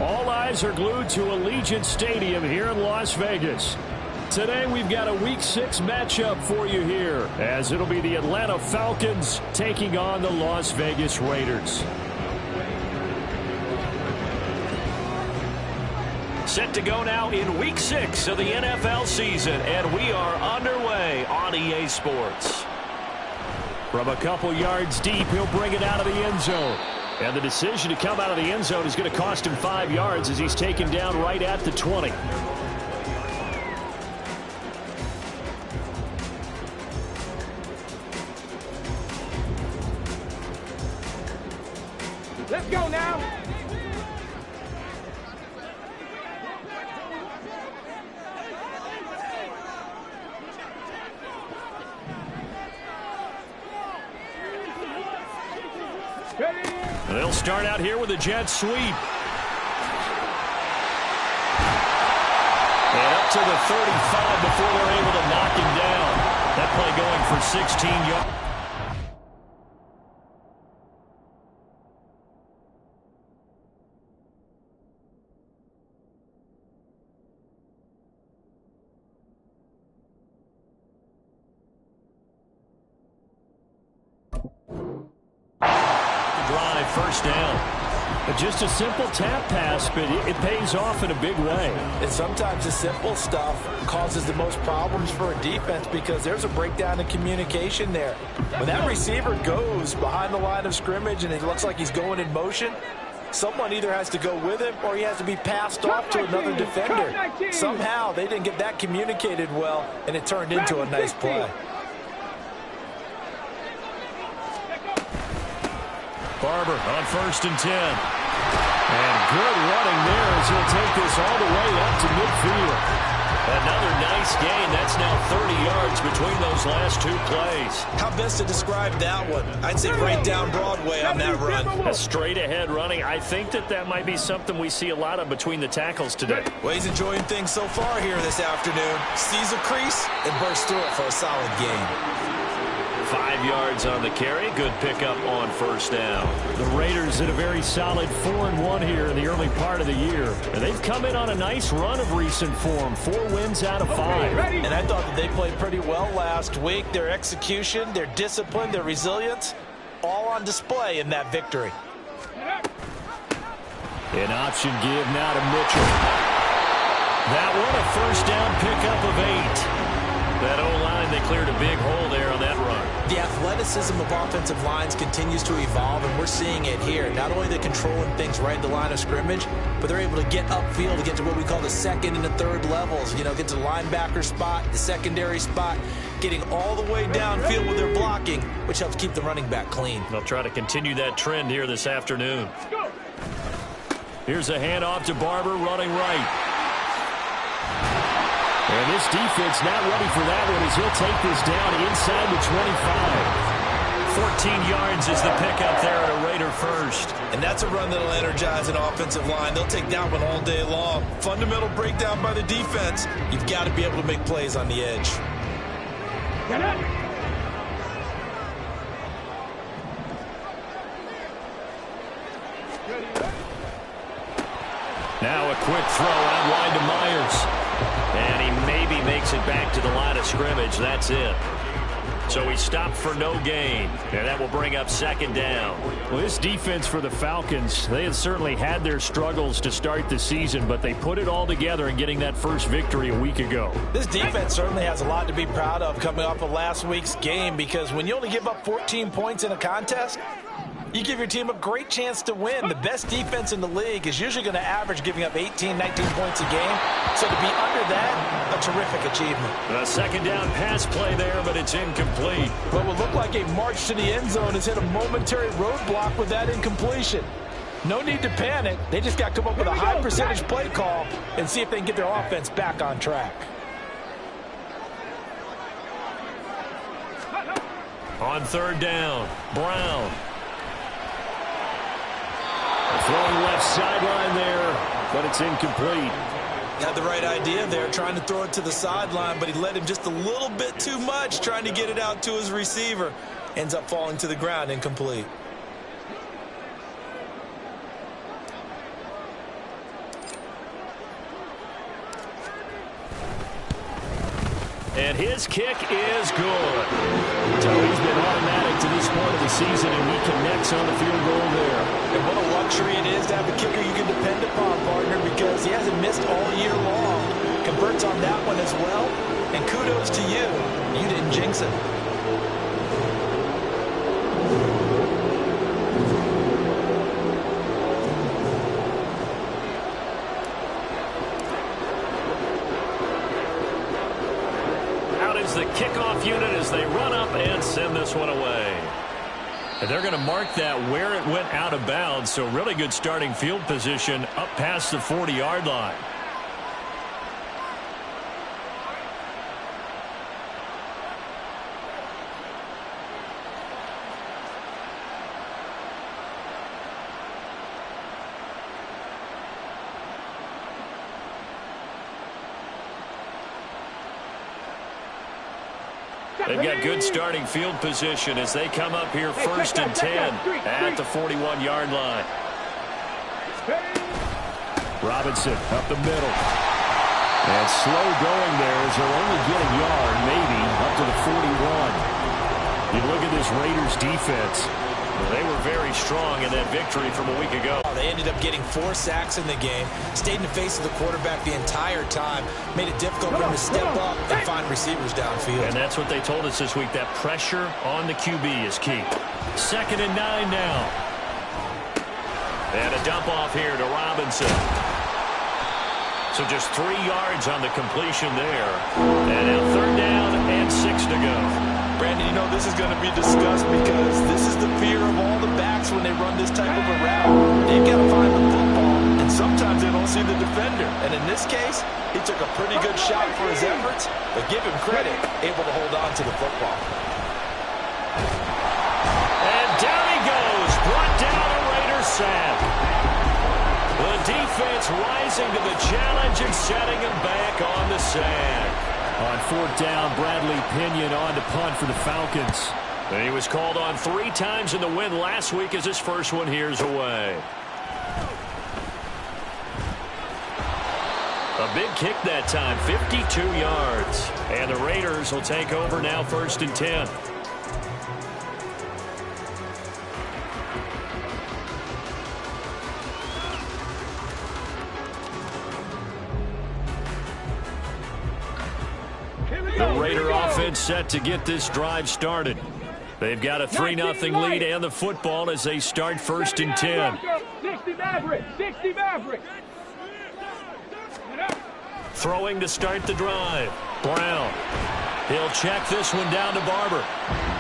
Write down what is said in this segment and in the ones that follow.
All eyes are glued to Allegiant Stadium here in Las Vegas. Today we've got a Week 6 matchup for you here, as it'll be the Atlanta Falcons taking on the Las Vegas Raiders. Set to go now in Week 6 of the NFL season, and we are underway on EA Sports. From a couple yards deep, he'll bring it out of the end zone. And the decision to come out of the end zone is going to cost him 5 yards as he's taken down right at the 20. Let's go now. They'll start out here with a jet sweep. And up to the 35 before they're able to knock him down. That play going for 16 yards. First down. Just a simple tap pass, but it pays off in a big way. And sometimes the simple stuff causes the most problems for a defense because there's a breakdown in communication there. When that receiver goes behind the line of scrimmage and it looks like he's going in motion, someone either has to go with him or he has to be passed off to another defender. Somehow they didn't get that communicated well, and it turned into a nice play. Barber on 1st and 10. And good running there as he'll take this all the way up to midfield. Another nice gain. That's now 30 yards between those last two plays. How best to describe that one? I'd say right down Broadway on that run. A straight ahead running. I think that might be something we see a lot of between the tackles today. Well, he's enjoying things so far here this afternoon. Sees a crease and bursts through it for a solid gain. 5 yards on the carry. Good pickup on first down. The Raiders in a very solid 4-1 here in the early part of the year. And they've come in on a nice run of recent form. 4 wins out of 5. And I thought that they played pretty well last week. Their execution, their discipline, their resilience, all on display in that victory. An option give now to Mitchell. That one a first down pickup of 8. That O-line, they cleared a big hole there on that run. The athleticism of offensive lines continues to evolve, and we're seeing it here. Not only are they controlling things right at the line of scrimmage, but they're able to get upfield to get to what we call the second and the third levels. You know, get to the linebacker spot, the secondary spot, getting all the way downfield with their blocking, which helps keep the running back clean. They'll try to continue that trend here this afternoon. Here's a handoff to Barber running right. And this defense not ready for that one as he'll take this down inside the 25. 14 yards is the pickup there at a Raider first. And that's a run that'll energize an offensive line. They'll take that one all day long. Fundamental breakdown by the defense. You've got to be able to make plays on the edge. Now a quick throw out wide to Myers. And he maybe makes it back to the line of scrimmage. That's it. So he stopped for no gain. And that will bring up 2nd down. Well, this defense for the Falcons, they had certainly had their struggles to start the season, but they put it all together in getting that first victory a week ago. This defense certainly has a lot to be proud of coming off of last week's game, because when you only give up 14 points in a contest, you give your team a great chance to win. The best defense in the league is usually going to average giving up 18, 19 points a game. So to be under that, a terrific achievement. A 2nd down pass play there, but it's incomplete. What would look like a march to the end zone has hit a momentary roadblock with that incompletion. No need to panic. They just got to come up with a high percentage play call and see if they can get their offense back on track. On 3rd down, Brown. Throwing left sideline there, but it's incomplete. Had the right idea there, trying to throw it to the sideline, but he led him just a little bit too much, trying to get it out to his receiver. Ends up falling to the ground, incomplete. And his kick is good. So he's been automatic to this point of the season, and he connects on the field goal there. And what a luxury it is to have a kicker you can depend upon, partner, because he hasn't missed all year long. Converts on that one as well. And kudos to you. You didn't jinx it. The kickoff unit as they run up and send this one away. And they're going to mark that where it went out of bounds, so really good starting field position up past the 40-yard line. They've got good starting field position as they come up here first and 10 at the 41-yard line. Robinson up the middle. And slow going there as they'll only get a yard, maybe, up to the 41. You look at this Raiders defense. They were very strong in that victory from a week ago. They ended up getting 4 sacks in the game, stayed in the face of the quarterback the entire time, made it difficult for him to step up and find receivers downfield. And that's what they told us this week, that pressure on the QB is key. 2nd and 9 now. And a dump off here to Robinson. So just 3 yards on the completion there. And now 3rd down and 6 to go. Brandon, you know this is going to be discussed because this is the fear of all the backs when they run this type of a route. They've got to find the football, and sometimes they don't see the defender. And in this case, he took a pretty good shot for his efforts, but give him credit, able to hold on to the football. And down he goes, brought down a Raiders sack. The defense rising to the challenge and setting him back on the sack. On 4th down, Bradley Pinion on to punt for the Falcons. And he was called on 3 times in the win last week as his first one here's away. A big kick that time, 52 yards. And the Raiders will take over now 1st and 10. The Raider offense set to get this drive started. They've got a 3-0 lead and the football as they start 1st and 10. 60 Maverick, 60 Maverick. Throwing to start the drive. Brown. He'll check this one down to Barber.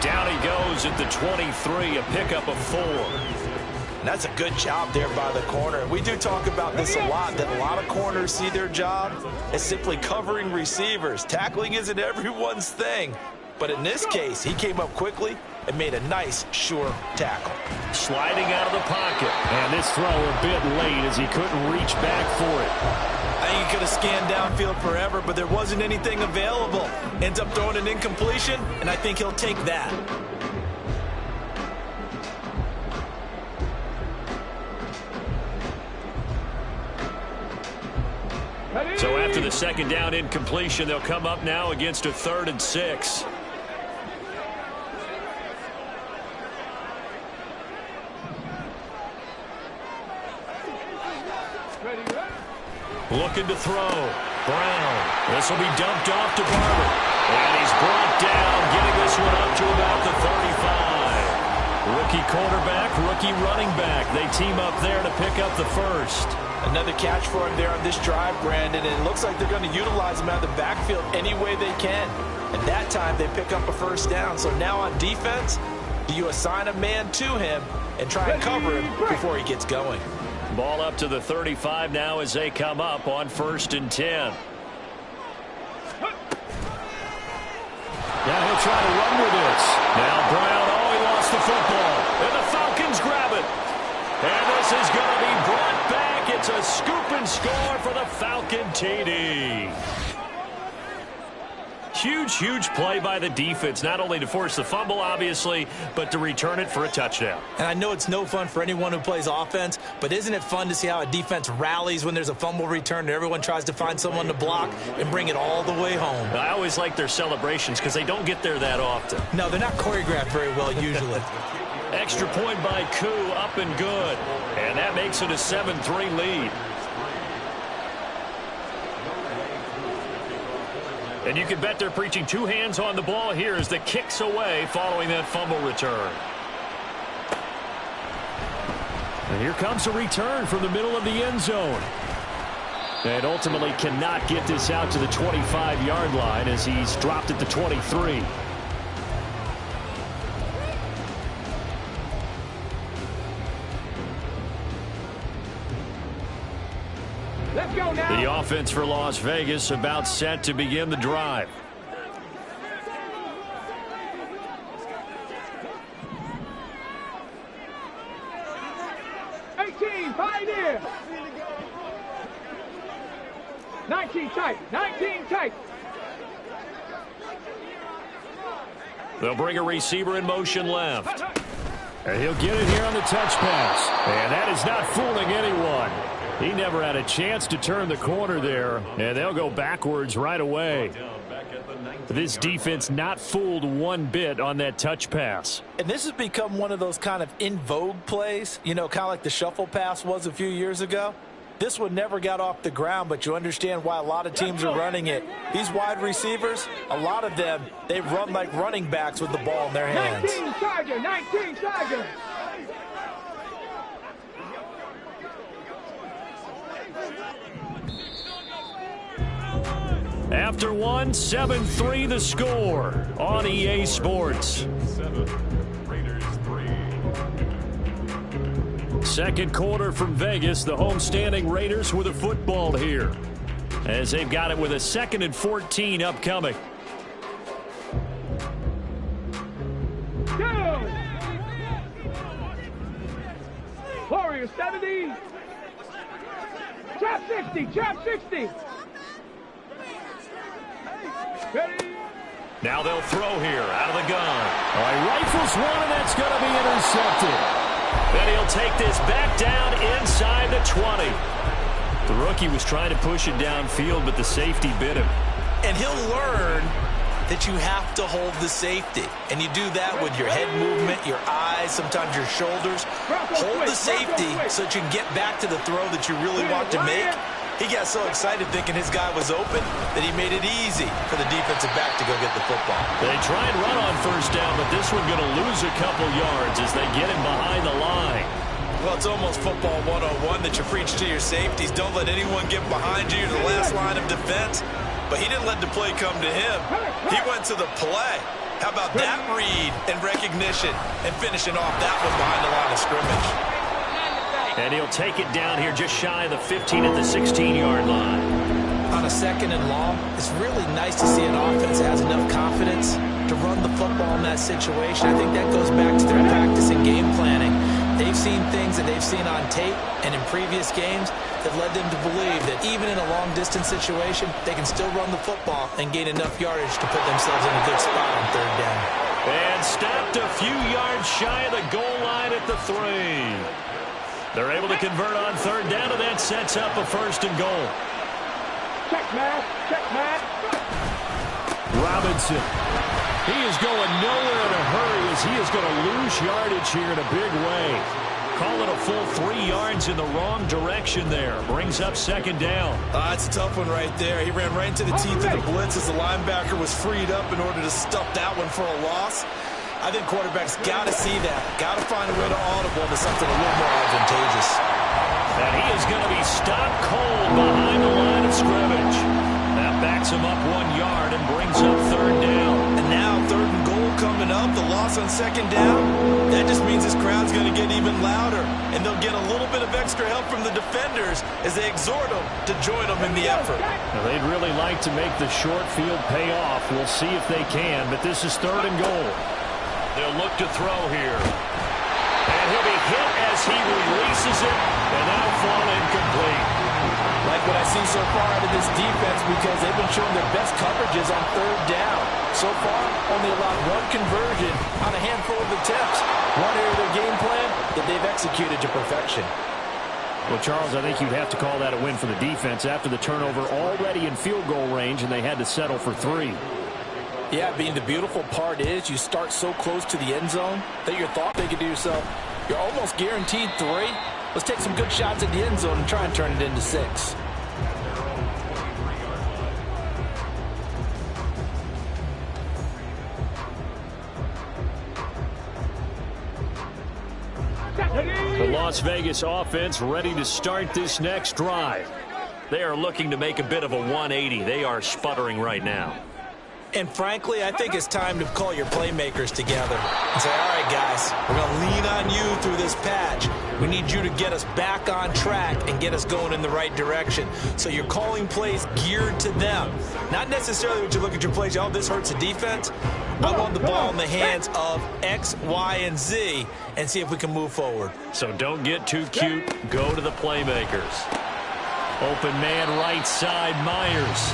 Down he goes at the 23, a pickup of 4. And that's a good job there by the corner. We do talk about this a lot, that a lot of corners see their job as simply covering receivers. Tackling isn't everyone's thing. But in this case, he came up quickly and made a nice, sure tackle. Sliding out of the pocket. And this throw a bit late as he couldn't reach back for it. I think he could have scanned downfield forever, but there wasn't anything available. Ends up throwing an incompletion, and I think he'll take that. So after the 2nd down incompletion, they'll come up now against a 3rd and 6. Looking to throw. Brown. This will be dumped off to Barber. And he's brought down, getting this one up to about the 35. Rookie quarterback, rookie running back. They team up there to pick up the 1st. Another catch for him there on this drive, Brandon, and it looks like they're going to utilize him out of the backfield any way they can. And that time they pick up a 1st down. So now on defense, do you assign a man to him and try and cover him before he gets going? Ball up to the 35 now as they come up on 1st and 10. Yeah, he'll try to run with this. Now Brown, oh, he lost the football. And the Falcons grab it. And this is going to be brought back. It's a scoop and score for the Falcon TD. Huge play by the defense, not only to force the fumble, obviously, but to return it for a touchdown. And I know it's no fun for anyone who plays offense, but isn't it fun to see how a defense rallies when there's a fumble return and everyone tries to find someone to block and bring it all the way home? I always like their celebrations because they don't get there that often. No, they're not choreographed very well usually. Extra point by Koo, up and good. And that makes it a 7-3 lead. And you can bet they're preaching two hands on the ball here as the kick's away following that fumble return. And here comes a return from the middle of the end zone. And ultimately cannot get this out to the 25-yard line as he's dropped at the 23. Let's go now. The offense for Las Vegas about set to begin the drive. Pioneer. 19 tight. 19 tight. They'll bring a receiver in motion left. And he'll get it here on the touch pass. And that is not fooling anyone. He never had a chance to turn the corner there. And they'll go backwards right away. This defense not fooled one bit on that touch pass. And this has become one of those kind of in vogue plays, you know, kind of like the shuffle pass was a few years ago. This one never got off the ground, but you understand why a lot of teams are running it. These wide receivers, a lot of them, they run like running backs with the ball in their hands. 19 Charger, 19 Charger. After one, 7-3 the score on EA Sports. Second quarter from Vegas. The homestanding Raiders with a football here as they've got it with a 2nd and 14 upcoming. Go! Warriors 70. Trap 60, trap 60. Ready? Now they'll throw here out of the gun. All right, rifles one, and that's going to be intercepted. And he'll take this back down inside the 20. The rookie was trying to push it downfield, but the safety bit him. And he'll learn that you have to hold the safety. And you do that with your head movement, your eyes, sometimes your shoulders. Hold the safety so that you can get back to the throw that you really want to make. He got so excited thinking his guy was open that he made it easy for the defensive back to go get the football. They try and run on first down, but this one going to lose a couple yards as they get him behind the line. Well, it's almost football 101 that you preach to your safeties. Don't let anyone get behind you to the last line of defense. But he didn't let the play come to him. He went to the play. How about that read and recognition and finishing off that one behind the line of scrimmage? And he'll take it down here just shy of the 15 at the 16-yard line. On a 2nd and long, it's really nice to see an offense that has enough confidence to run the football in that situation. I think that goes back to their practice and game planning. They've seen things that they've seen on tape and in previous games that led them to believe that even in a long-distance situation, they can still run the football and gain enough yardage to put themselves in a good spot on 3rd down. And stopped a few yards shy of the goal line at the 3. They're able to convert on 3rd down, and that sets up a 1st and goal. Check, Matt. Check, Matt. Robinson. He is going nowhere in a hurry as he is going to lose yardage here in a big way. Call it a full 3 yards in the wrong direction there. Brings up 2nd down. It's a tough one right there. He ran right into the teeth of the blitz as the linebacker was freed up in order to stuff that one for a loss. I think quarterbacks got to see that. Got to find a way to audible to something a little more advantageous. And he is going to be stopped cold behind the line of scrimmage. That backs him up 1 yard and brings up 3rd down. And now 3rd and goal coming up. The loss on 2nd down. That just means this crowd's going to get even louder. And they'll get a little bit of extra help from the defenders as they exhort them to join them in the effort. Now, they'd really like to make the short field pay off. We'll see if they can, but this is 3rd and goal. They'll look to throw here. And he'll be hit as he releases it, and that'll fall incomplete. Like what I see so far out of this defense because they've been showing their best coverages on third down. So far, only allowed one conversion on a handful of attempts. One area of their game plan that they've executed to perfection. Well, Charles, I think you'd have to call that a win for the defense after the turnover already in field goal range, and they had to settle for 3. Yeah, being the beautiful part is you start so close to the end zone that you're thinking to yourself, you're almost guaranteed 3. Let's take some good shots at the end zone and try and turn it into 6. The Las Vegas offense ready to start this next drive. They are looking to make a bit of a 180. They are sputtering right now. And frankly, I think it's time to call your playmakers together and say, all right, guys, we're going to lean on you through this patch. We need you to get us back on track and get us going in the right direction. So you're calling plays geared to them. Not necessarily when you look at your plays, oh, this hurts the defense. I want the ball in the hands of X, Y, and Z and see if we can move forward. So don't get too cute. Go to the playmakers. Open man right side, Myers.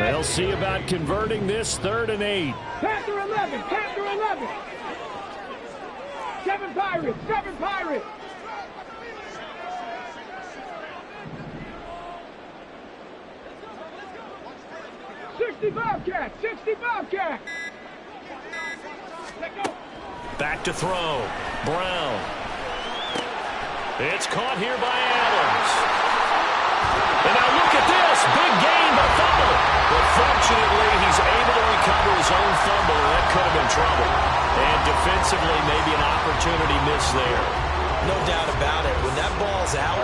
They'll see about converting this 3rd and 8. Panther 11, Panther 11. 7 Pirates, 7 Pirates. Bobcat, 60 Bobcat. Let go. Back to throw. Brown. It's caught here by Adams. And now look at this. Big gain by fumble. But fortunately, he's able to recover his own fumble, and that could have been trouble. And defensively, maybe an opportunity miss there. No doubt about it. When that ball's out,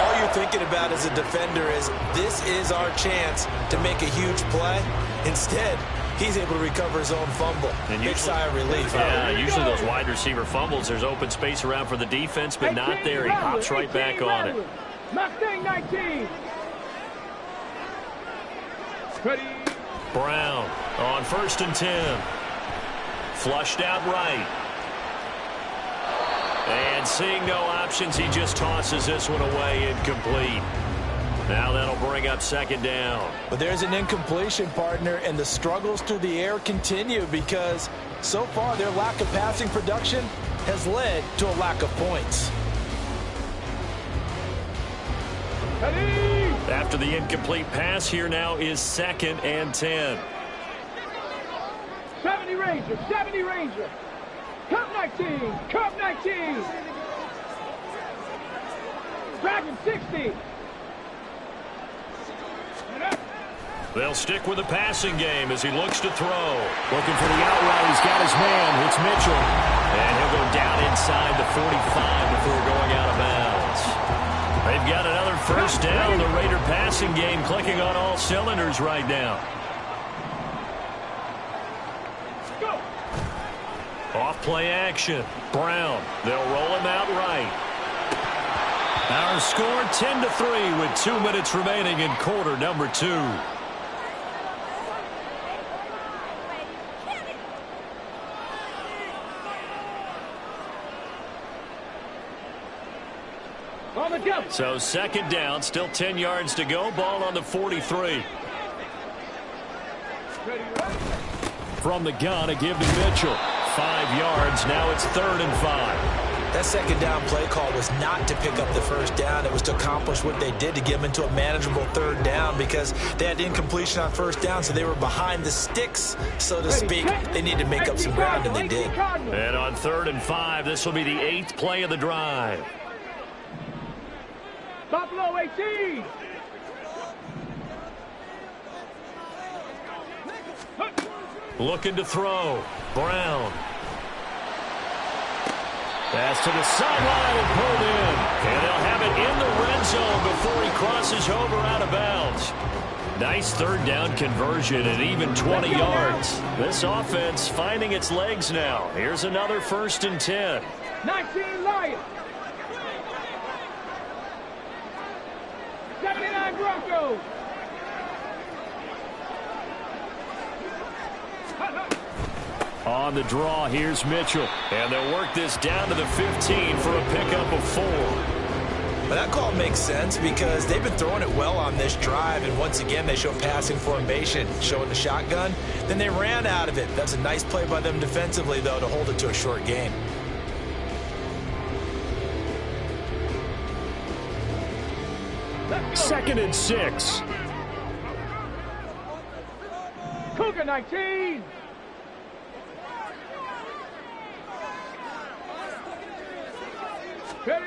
all you're thinking about as a defender is, this is our chance to make a huge play. Instead, he's able to recover his own fumble. And big sigh of relief. Yeah, usually those wide receiver fumbles, there's open space around for the defense, but not there. He hops right back on it. Mustang 19. Ready. Brown on 1st and 10. Flushed out right. And seeing no options, he just tosses this one away, incomplete. Now that'll bring up 2nd down. But there's an incompletion, partner, and the struggles through the air continue because so far their lack of passing production has led to a lack of points. Ready. After the incomplete pass, here now is 2nd and 10. 70 Ranger, 70 Ranger. Cup 19, Cup 19. Dragon 60. They'll stick with the passing game as he looks to throw. Looking for the out route. He's got his man. It's Mitchell. And he'll go down inside the 45 before going out of bounds. They've got another 1st down. The Raider passing game clicking on all cylinders right now. Go. Off play action. Brown. They'll roll him out right. Our score 10-3 with 2 minutes remaining in quarter number 2. So 2nd down, still 10 yards to go. Ball on the 43. From the gun, a give to Mitchell. 5 yards. Now it's 3rd and 5. That 2nd down play call was not to pick up the 1st down. It was to accomplish what they did to get them into a manageable 3rd down because they had incompletion on 1st down, so they were behind the sticks, so to speak. They needed to make up some ground, and they did. And on 3rd and 5, this will be the 8th play of the drive. Buffalo 18. Looking to throw. Brown. Pass to the sideline and pulled in. And they'll have it in the red zone before he crosses over out of bounds. Nice 3rd down conversion and even 20 yards. This offense finding its legs now. Here's another 1st and 10. 19 Lions. 79 Broncos. On the draw, here's Mitchell. And they'll work this down to the 15 for a pickup of 4. But that call makes sense because they've been throwing it well on this drive, and once again they show passing formation, showing the shotgun. Then they ran out of it. That's a nice play by them defensively, though, to hold it to a short gain. Second and 6. Cougar 19. Ready?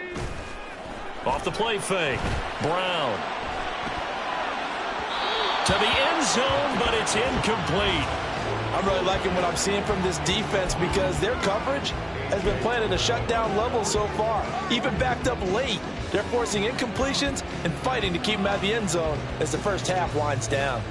Off the play fake. Brown. To the end zone, but it's incomplete. I'm really liking what I'm seeing from this defense because their coverage has been playing at a shutdown level so far. Even backed up late, they're forcing incompletions and fighting to keep them out of the end zone as the first half winds down.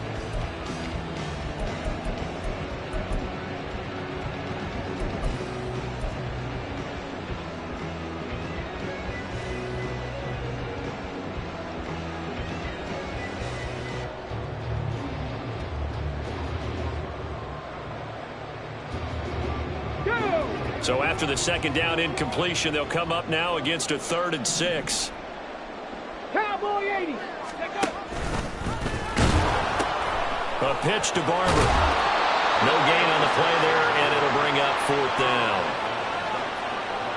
So after the second down incompletion, they'll come up now against a 3rd and 6. Cowboy 80. A pitch to Barber. No gain on the play there, and it'll bring up 4th down.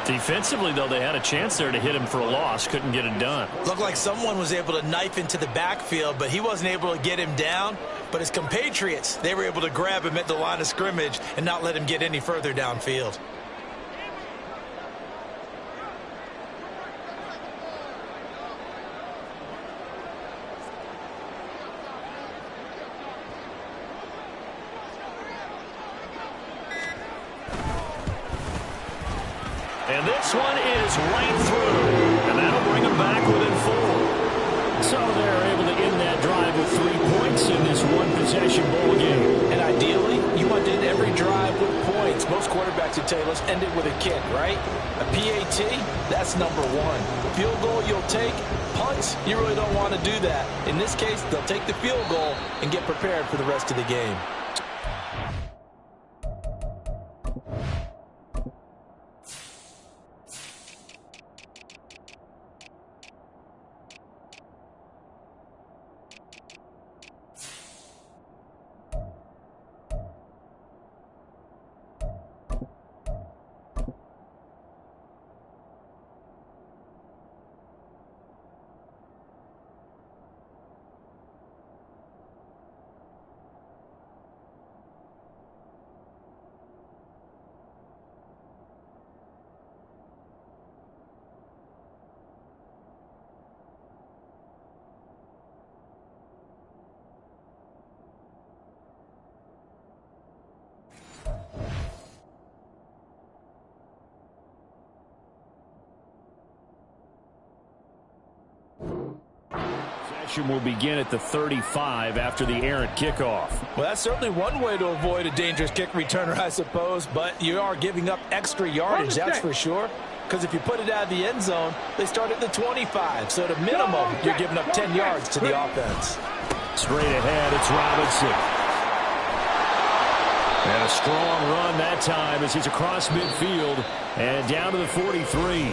Defensively, though, they had a chance there to hit him for a loss. Couldn't get it done. Looked like someone was able to knife into the backfield, but he wasn't able to get him down. But his compatriots, they were able to grab him at the line of scrimmage and not let him get any further downfield. And this one is right through. And that'll bring them back within 4. So they're able to end that drive with 3 points in this one-possession ball game. And ideally, you want to end every drive with points. Most quarterbacks would tell you, let's end it with a kick, right? A PAT, that's number 1. Field goal you'll take. Punts, you really don't want to do that. In this case, they'll take the field goal and get prepared for the rest of the game. Will begin at the 35 after the errant kickoff. Well, that's certainly one way to avoid a dangerous kick returner, I suppose, but you are giving up extra yardage, that's for sure. Because if you put it out of the end zone, they start at the 25. So at a minimum, you're giving up 10 yards to the offense. Straight ahead, it's Robinson. And a strong run that time as he's across midfield and down to the 43.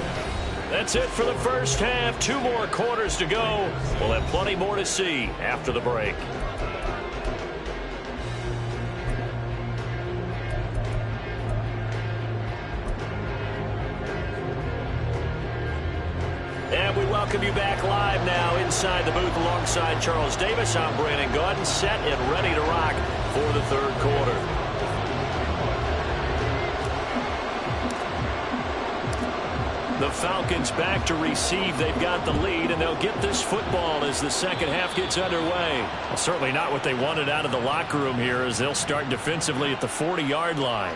That's it for the first half. 2 more quarters to go. We'll have plenty more to see after the break. And we welcome you back live now inside the booth alongside Charles Davis. I'm Brandon Gaudin, set and ready to rock for the 3rd quarter. The Falcons back to receive. They've got the lead, and they'll get this football as the second half gets underway. Well, certainly not what they wanted out of the locker room here as they'll start defensively at the 40-yard line.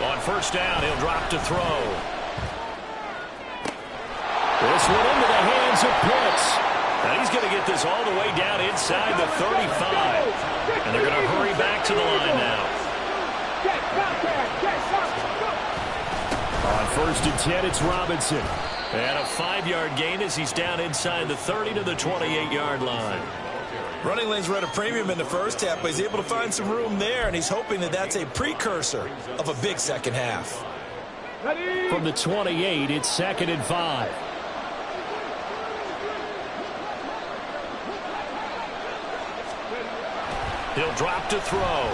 On first down, he'll drop to throw. This one into the hands of Pitts. And he's going to get this all the way down inside the 35. And they're going to hurry back to the line now. On 1st and 10, it's Robinson. And a 5-yard gain as he's down inside the 30 to the 28-yard line. Running lanes were at a premium in the first half, but he's able to find some room there, and he's hoping that that's a precursor of a big second half. From the 28, it's 2nd and 5. He'll drop to throw.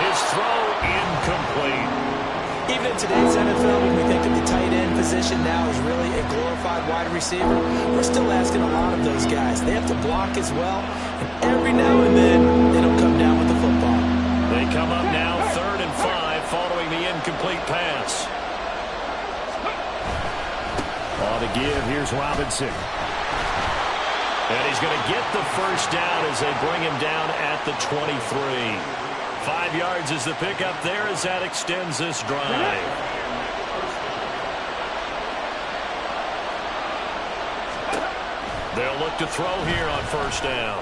His throw incomplete. Even in today's NFL, when we think of the tight end position now as really a glorified wide receiver, we're still asking a lot of those guys. They have to block as well, and every now and then they don't come down with the football. They come up now 3rd and 5 following the incomplete pass. On the give, here's Robinson. And he's going to get the first down as they bring him down at the 23. 5 yards is the pickup there as that extends this drive. They'll look to throw here on 1st down.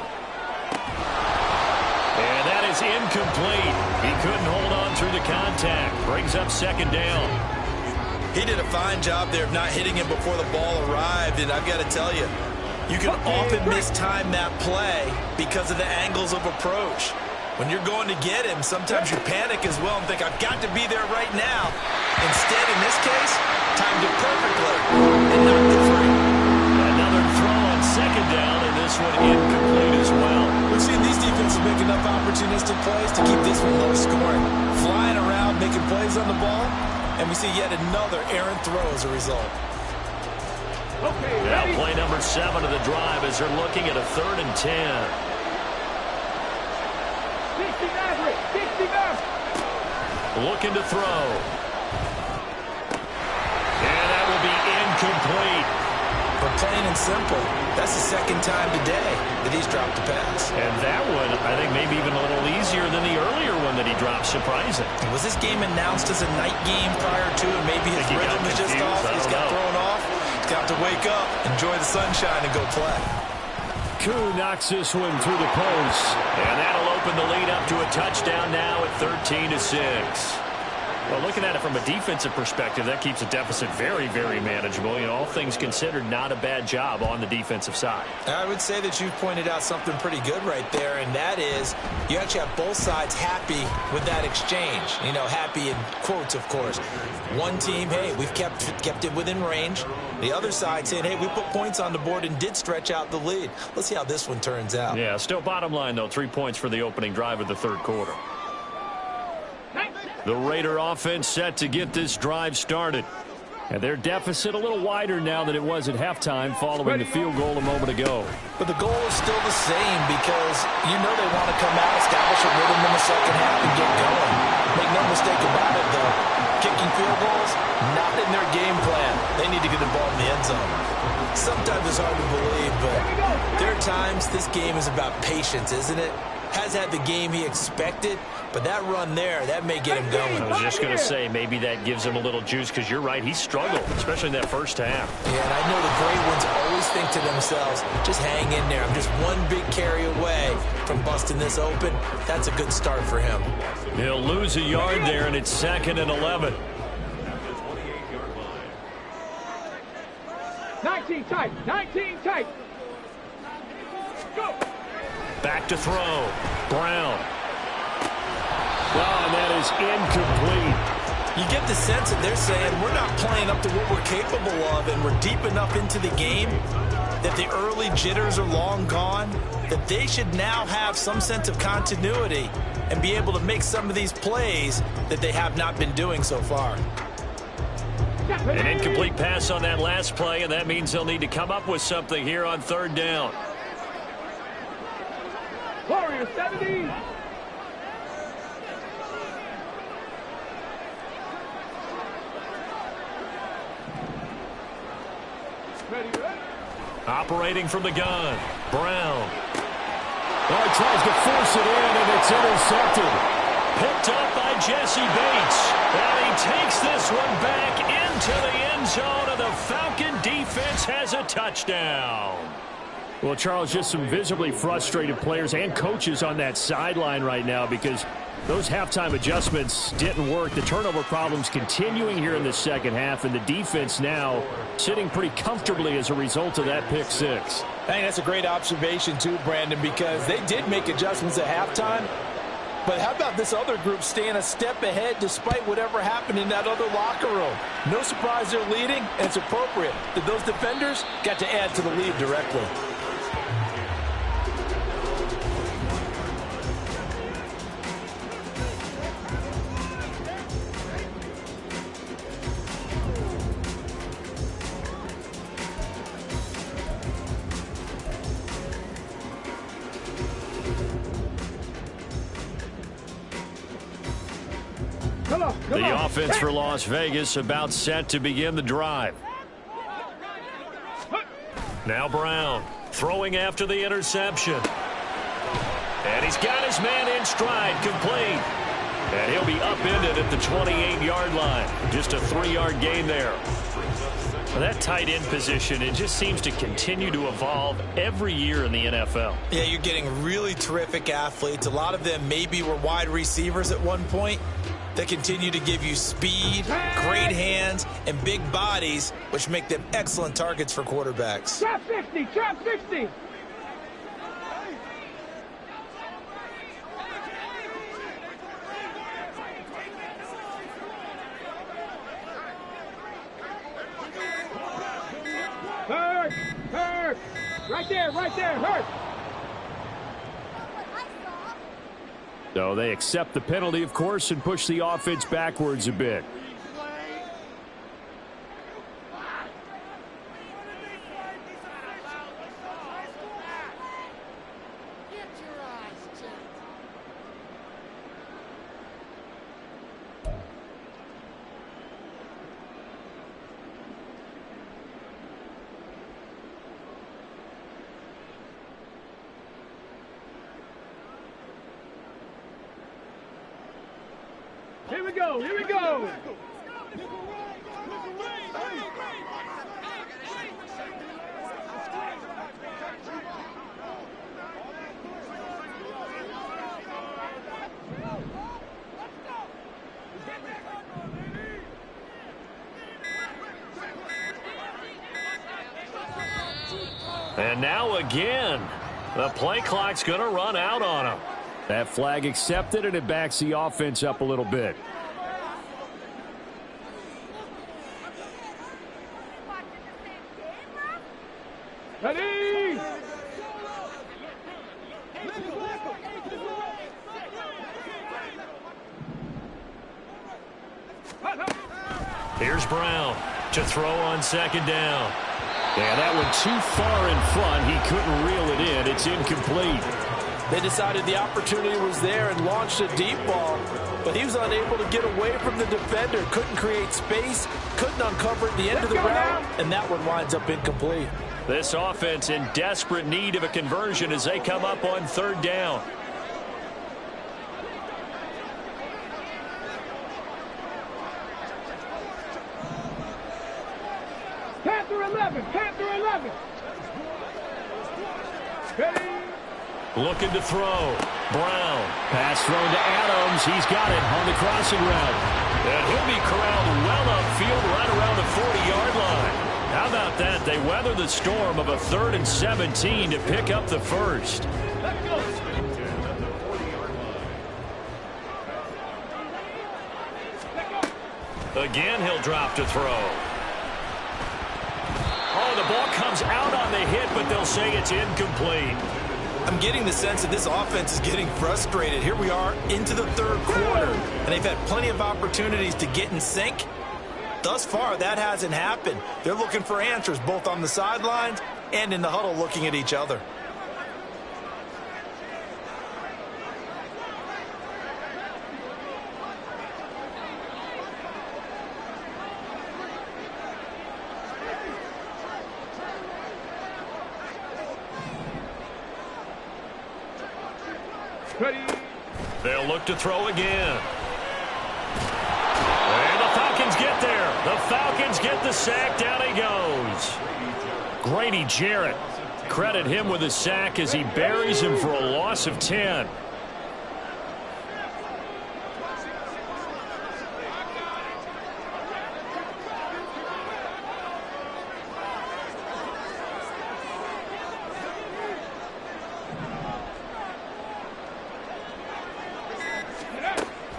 And that is incomplete. He couldn't hold on through the contact. Brings up 2nd down. He did a fine job there of not hitting him before the ball arrived, and I've got to tell you, you can often mistime that play because of the angles of approach. When you're going to get him, sometimes you panic as well and think, I've got to be there right now. Instead, in this case, timed it perfectly and knocked it free. Another throw on 2nd down, and this one incomplete as well. We've seen these defenses make enough opportunistic plays to keep this one low scoring. Flying around, making plays on the ball, and we see yet another errant throw as a result. Now play number 7 of the drive as they're looking at a 3rd and 10. Looking to throw. And that will be incomplete. But plain and simple, that's the 2nd time today that he's dropped a pass. And that one, I think, maybe even a little easier than the earlier one that he dropped. Surprising. Was this game announced as a night game prior to it? Maybe his rhythm is just off. He's got thrown off. He's got to wake up, enjoy the sunshine, and go play. Koo knocks this one through the post. And that'll open the lead up to a touchdown now at 13-6. Well, looking at it from a defensive perspective, that keeps the deficit very, very manageable. You know, all things considered, not a bad job on the defensive side. I would say that you've pointed out something pretty good right there, and that is you actually have both sides happy with that exchange. You know, happy in quotes, of course. One team, hey, we've kept it within range. The other side saying, hey, we put points on the board and did stretch out the lead. Let's see how this one turns out. Yeah, still bottom line, though, 3 points for the opening drive of the 3rd quarter. The Raider offense set to get this drive started. And their deficit a little wider now than it was at halftime following the field goal a moment ago. But the goal is still the same because you know they want to come out, establish a rhythm in the second half, and get going. Make no mistake about it, though. Kicking field goals, not in their game plan. They need to get the ball in the end zone. Sometimes it's hard to believe, but there are times this game is about patience, isn't it? Has had the game he expected, but that run there, that may get him going. I was just going to say, maybe that gives him a little juice because you're right, he struggled, especially in that first half. Yeah, and I know the great ones always think to themselves, just hang in there. I'm just one big carry away from busting this open. That's a good start for him. He'll lose a yard there, and it's 2nd and 11. 19 tight, 19 tight. Go. Back to throw. Brown. Oh, and that is incomplete. You get the sense that they're saying we're not playing up to what we're capable of, and we're deep enough into the game that the early jitters are long gone, that they should now have some sense of continuity and be able to make some of these plays that they have not been doing so far. An incomplete pass on that last play, and that means they'll need to come up with something here on 3rd down. Warrior 70. Operating from the gun. Brown. Well, he tries to force it in, and it's intercepted. Picked up by Jesse Bates. And he takes this one back into the end zone, and the Falcon defense has a touchdown. Well, Charles, just some visibly frustrated players and coaches on that sideline right now because those halftime adjustments didn't work. The turnover problems continuing here in the second half, and the defense now sitting pretty comfortably as a result of that pick six. I think that's a great observation too, Brandon, because they did make adjustments at halftime. But how about this other group staying a step ahead despite whatever happened in that other locker room? No surprise they're leading, and it's appropriate that those defenders got to add to the lead directly. The offense for Las Vegas about set to begin the drive. Now Brown throwing after the interception. And he's got his man in stride, complete. And he'll be upended at the 28-yard line. Just a 3-yard gain there. Well, that tight end position, it just seems to continue to evolve every year in the NFL. Yeah, you're getting really terrific athletes. A lot of them maybe were wide receivers at one point. They continue to give you speed, great hands, and big bodies, which make them excellent targets for quarterbacks. Trap 50, trap 50. Hurt, hurt. Right there, hurt. So they accept the penalty, of course, and push the offense backwards a bit. Here we go, here we go. And now again, the play clock's going to run out on him. That flag accepted, and it backs the offense up a little bit. Ready? Here's Brown to throw on second down. Yeah, that one too far in front. He couldn't reel it in. It's incomplete. They decided the opportunity was there and launched a deep ball, but he was unable to get away from the defender, couldn't create space, couldn't uncover at the end of the route, and that one winds up incomplete. This offense in desperate need of a conversion as they come up on third down. Panther 11, Panther 11. Ready? Looking to throw. Brown. Pass thrown to Adams. He's got it on the crossing route. And he'll be corralled well upfield right around the 40-yard line. How about that? They weather the storm of a 3rd and 17 to pick up the first. Again, he'll drop to throw. Oh, the ball comes out on the hit, but they'll say it's incomplete. I'm getting the sense that this offense is getting frustrated. Here we are into the third quarter, and they've had plenty of opportunities to get in sync. Thus far, that hasn't happened. They're looking for answers both on the sidelines and in the huddle looking at each other. Ready? They'll look to throw again. And the Falcons get there. The Falcons get the sack. Down he goes. Grady Jarrett. Credit him with a sack as he buries him for a loss of 10.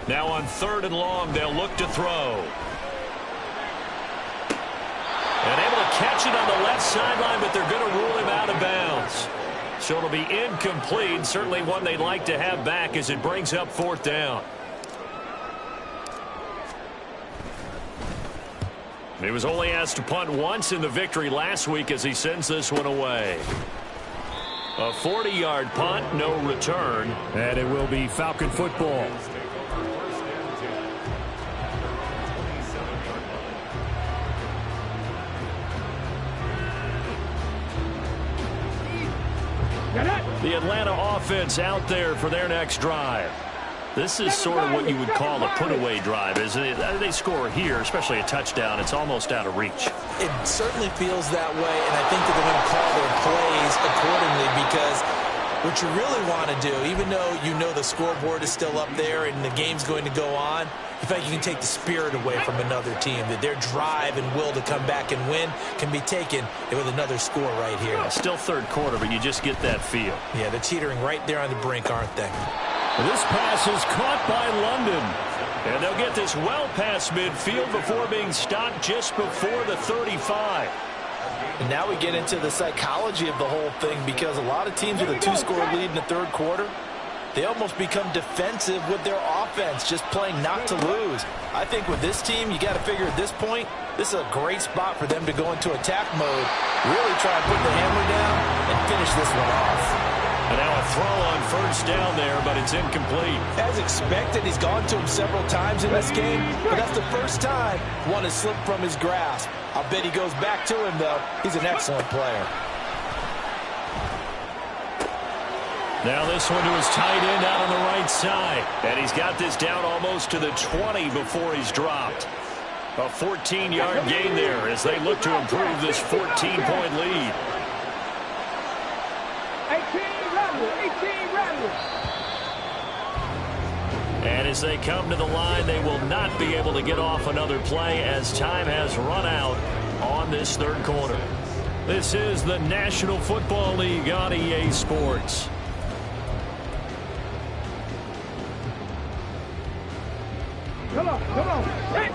Now on 3rd and long, they'll look to throw. And able to catch it on the left sideline, but they're going to rule him out of bounds. So it'll be incomplete. Certainly one they'd like to have back as it brings up 4th down. He was only asked to punt once in the victory last week as he sends this one away. A 40-yard punt, no return. And it will be Falcon football. The Atlanta offense out there for their next drive. This is sort of what you would call a put-away drive, isn't it? They score here, especially a touchdown. It's almost out of reach. It certainly feels that way, and I think that they're going to call their plays accordingly because what you really want to do, even though you know the scoreboard is still up there and the game's going to go on, in fact, you can take the spirit away from another team, that their drive and will to come back and win can be taken with another score right here. Still 3rd quarter, but you just get that feel. Yeah, they're teetering right there on the brink, aren't they? This pass is caught by London. And they'll get this well past midfield before being stopped just before the 35. And now we get into the psychology of the whole thing because a lot of teams with a 2-score lead in the 3rd quarter, they almost become defensive with their offense, just playing not to lose. I think with this team, you got to figure at this point, this is a great spot for them to go into attack mode, really try and put the hammer down and finish this one off. And now a throw on 1st down there, but it's incomplete. As expected, he's gone to him several times in this game, but that's the first time one has slipped from his grasp. I'll bet he goes back to him, though. He's an excellent player. Now this one to his tight end out on the right side. And he's got this down almost to the 20 before he's dropped. A 14-yard gain there as they look to improve this 14-point lead. 18 Rebels. And as they come to the line, they will not be able to get off another play as time has run out on this 3rd quarter. This is the National Football League on EA Sports. Come on. Hey.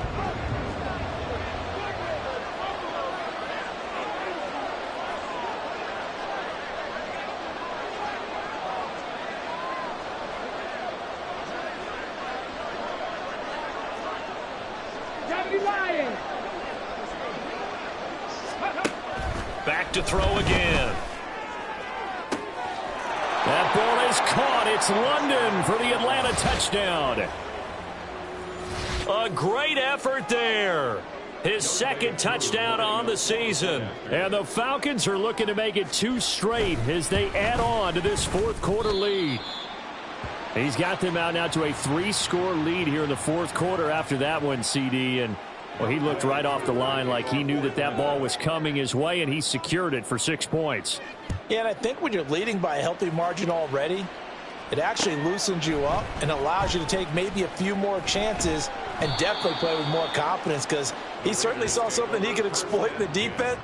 Back to throw again. That ball is caught. It's London for the Atlanta touchdown. A great effort there. His 2nd touchdown on the season. And the Falcons are looking to make it 2 straight as they add on to this 4th quarter lead. He's got them out now to a 3-score lead here in the 4th quarter after that one, CD. And well, he looked right off the line like he knew that that ball was coming his way, and he secured it for 6 points. Yeah, and I think when you're leading by a healthy margin already, it actually loosens you up and allows you to take maybe a few more chances and definitely play with more confidence because he certainly saw something he could exploit in the defense.